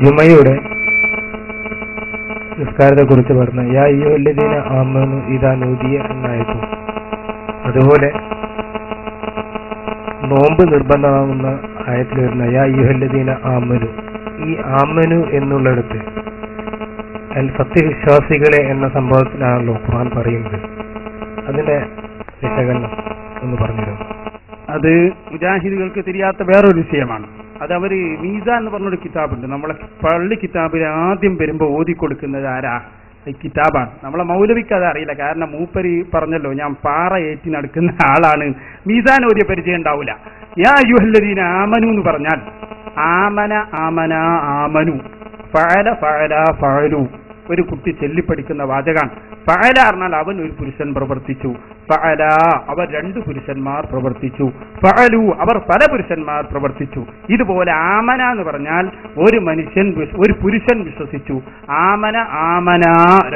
ജുമയുടെ നിസ്കാരത്തെ കുറിച്ച് പറഞ്ഞ യാ അയ്യുഹല്ലദീന ആമനു ഇദാ നൂദിയ എന്നായിരുന്നു. അതുപോലെ നോമ്പ് നിർബന്ധമാകുന്ന ആയത്തിൽ വരുന്ന യാ അയ്യുഹല്ലദീന ആമനു, ഈ ആമനു എന്നുള്ളിടത്ത് സത്യവിശ്വാസികളെ എന്ന സംഭവത്തിലാണല്ലോ ഖുർആൻ പറയുന്നത്. അതിന്റെ വിശകലനം ഒന്ന് പറഞ്ഞിരുന്നു. അത് മുജാഹിദുകൾക്ക് തിരിയാത്ത വേറൊരു വിഷയമാണ്. അത് അവര് മീസാൻ എന്ന് പറഞ്ഞൊരു കിതാബുണ്ട്. നമ്മളെ പള്ളി കിതാബിൽ ആദ്യം വരുമ്പോ ഓതിക്കൊടുക്കുന്നത് ആരാ? ഈ കിതാബാണ്. നമ്മളെ മൗലവിക്ക് അത് അറിയില്ല. കാരണം മൂപ്പര് പറഞ്ഞല്ലോ, ഞാൻ പാറ ഏറ്റി നടക്കുന്ന ആളാണ്, മീസാൻ ഓതിയ പരിചയം ഉണ്ടാവില്ല. യാ അയ്യുഹല്ലദീന ആമനു എന്ന് പറഞ്ഞാൽ ആമന ആമന ആമനു, ഫഅല ഫഅല ഫഅലു, ഒരു കുട്ടി ചൊല്ലിപ്പഠിക്കുന്ന വാചകാണ്. ഫഅല പറഞ്ഞാൽ അവൻ ഒരു പുരുഷൻ പ്രവർത്തിച്ചു, ഫഅല അവർ രണ്ട് പുരുഷന്മാർ പ്രവർത്തിച്ചു, ഫഅലു അവർ പല പുരുഷന്മാർ പ്രവർത്തിച്ചു. ഇതുപോലെ ആമന എന്ന് പറഞ്ഞാൽ ഒരു പുരുഷൻ വിശ്വസിച്ചു, ആമന ആമന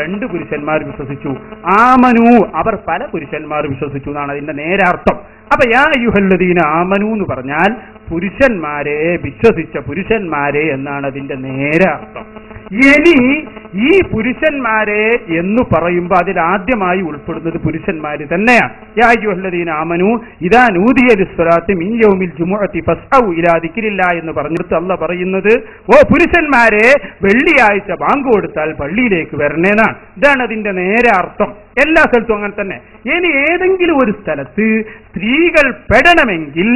രണ്ട് പുരുഷന്മാർ വിശ്വസിച്ചു, ആമനു അവർ പല പുരുഷന്മാർ വിശ്വസിച്ചു എന്നാണ് അതിന്റെ നേരാർത്ഥം. അപ്പൊ യാ അയ്യുഹല്ലദീന ആമനു എന്ന് പറഞ്ഞാൽ പുരുഷന്മാരെ, വിശ്വസിച്ച പുരുഷന്മാരെ എന്നാണ് അതിന്റെ നേരാർത്ഥം. ഇനി ഈ പുരുഷന്മാരെ എന്ന് പറയുമ്പോൾ അതിൽ ആദ്യമായി ഉൾപ്പെടുന്നത് പുരുഷന്മാര് തന്നെയാണ്. യാ അയ്യുഹല്ലദീന ആമനു ഇദാ നൂദിയ ലിസ്സലാത്തി മിൻ യൗമിൽ ജുമുഅത്തി ഫസ്ഔ ഇലാ ദിക്രില്ലാഹ് എന്ന് പറഞ്ഞിട്ട് അല്ലാഹ് പറയുന്നത്, ഓ പുരുഷന്മാരെ, വെള്ളിയാഴ്ച ബാങ്ക് കൊടുത്താൽ പള്ളിയിലേക്ക് വരണേന്നാണ്. ഇതാണ് അതിന്റെ നേരെ അർത്ഥം. എല്ലാ സ്ഥലത്തും അങ്ങനെ തന്നെ. ഇനി ഏതെങ്കിലും ഒരു സ്ഥലത്ത് സ്ത്രീകൾ പെടണമെങ്കിൽ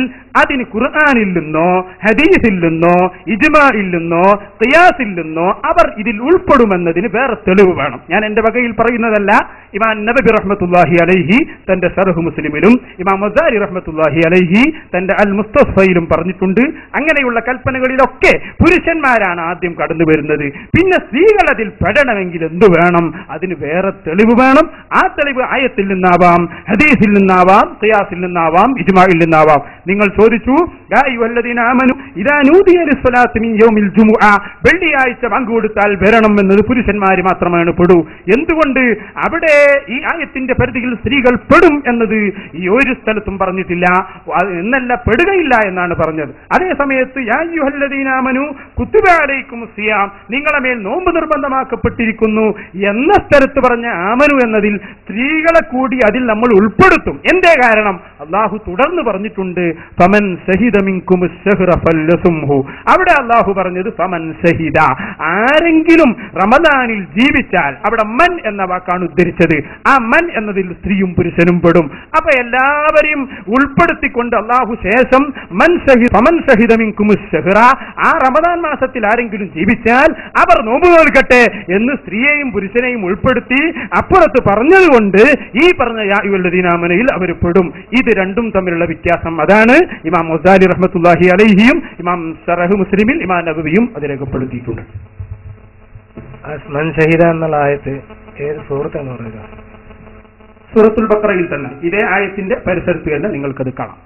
അതിന് ഖുർആനിൽ നിന്നോ ഹദീസിൽ നിന്നോ ഇജ്മാഇൽ നിന്നോ ഖിയാസിൽ നിന്നോ അവർ ഇതിൽ ഉൾപ്പെടുമെന്നതിന് വേറെ തെളിവ് വേണം. ഞാൻ എന്റെ വകയിൽ പറയുന്നതല്ല. ഇമാം നബവി റഹ്മത്തുള്ളാഹി അലൈഹി തന്റെ ശർഹ് മുസ്ലിമിലും ഇമാം മസാരി റഹ്മത്തുള്ളാഹി അലൈഹി തന്റെ അൽ മുസ്തഫയിലും പറഞ്ഞിട്ടുണ്ട്. അങ്ങനെയുള്ള കൽപ്പനകളിലൊക്കെ പുരുഷന്മാരാണ് ആദ്യം കടന്നു വരുന്നത്. പിന്നെ സ്ത്രീകൾ അതിൽ പെടണമെങ്കിൽ എന്തു വേണം? അതിന് വേറെ തെളിവ് വേണം. ആ തെളിവ് ആയത്തിൽ നിന്നാവാം, ഹദീസിൽ നിന്നാവാം, ഖിയാസിൽ നിന്നാവാം, ഇജ്മാഇൽ നിന്നാവാം. നിങ്ങൾ ചോദിച്ചു, യാ അയ്യുഹല്ലദീന ആമനു ഇദാ നൂദിയ ലിസ്സലാത്തി മിൻ യൗമിൽ ജുമുഅ, വെള്ളിയാഴ്ച ബാങ്ക് കൊടുത്താൽ വരണം എന്നത് പുരുഷന്മാർ മാത്രമാണ് പെടൂ. എന്തുകൊണ്ട് അവിടെ ഈ ആയത്തിന്റെ പരിധിയിൽ സ്ത്രീകൾ പെടും എന്നത് ഈ ഒരു സ്ഥലത്തും പറഞ്ഞിട്ടില്ല എന്നല്ല, പെടുകയില്ല എന്നാണ് പറഞ്ഞത്. അതേ സമയത്ത് യാ അയ്യുഹല്ലദീന ആമനു കുത്തിബ അലൈക്കുമുസ് സിയാം, നിങ്ങളെ മേൽ നോമ്പ് നിർബന്ധമാക്കപ്പെട്ടിരിക്കുന്നു എന്ന സ്ഥലത്ത് പറഞ്ഞ ആമനു എന്നതിൽ സ്ത്രീകളെ കൂടി അതിൽ നമ്മൾ ഉൾപ്പെടുത്തും. എന്തേ കാരണം? അല്ലാഹു തുടർന്ന് പറഞ്ഞിട്ടുണ്ട്, ഫമൻ ശഹിദ മിൻകുമുസ് ശഹ്റ ഫല്യസുംഹു. അവിടെ അല്ലാഹു പറഞ്ഞത് ഫമൻ ശഹിദ, ആരെങ്കിലും റമദാനിൽ ജീവിച്ചാൽ. അവിടെ മൻ എന്ന വാക്കാണ് ഉദ്ധരിച്ചത്. ആ മൻ എന്നതിൽ സ്ത്രീയും പുരുഷനും പെടും. അപ്പൊ എല്ലാവരെയും ഉൾപ്പെടുത്തിക്കൊണ്ട് അല്ലാഹു ശേഷം ഫമൻ ശഹിദ മിൻകുമുസ് ശഹ്റ, ആ റമദാൻ മാസത്തിൽ ആരെങ്കിലും ജീവിച്ചാൽ അവർ നോമ്പ് നോൽക്കട്ടെ എന്ന് സ്ത്രീയെയും പുരുഷനെയും ഉൾപ്പെടുത്തി അപ്പുറത്ത് പറഞ്ഞതുകൊണ്ട് ഈ പറഞ്ഞ യാ അയ്യുഹല്ലദീന ആമനയിൽ അവർ പെടും. ഇത് രണ്ടും തമ്മിലുള്ള വ്യത്യാസം അതാണ്. ഇമാം മസാരി റഹ്മത്തുള്ളാഹി അലൈഹിയും ഇമാം ശറഹ് മുസ്ലിമിൽ ഇമാം നബവിയും അത് രേഖപ്പെടുത്തിയിട്ടുണ്ട്. മൻ ഷഹീദ എന്നുള്ള ആയത്ത് ഏത് സൂറത്താണ് പറയുക? സൂറത്തുൽ ബഖറയിൽ തന്നെ ഇതേ ആയത്തിന്റെ പരിസരത്ത് തന്നെ നിങ്ങൾക്കത് കാണാം.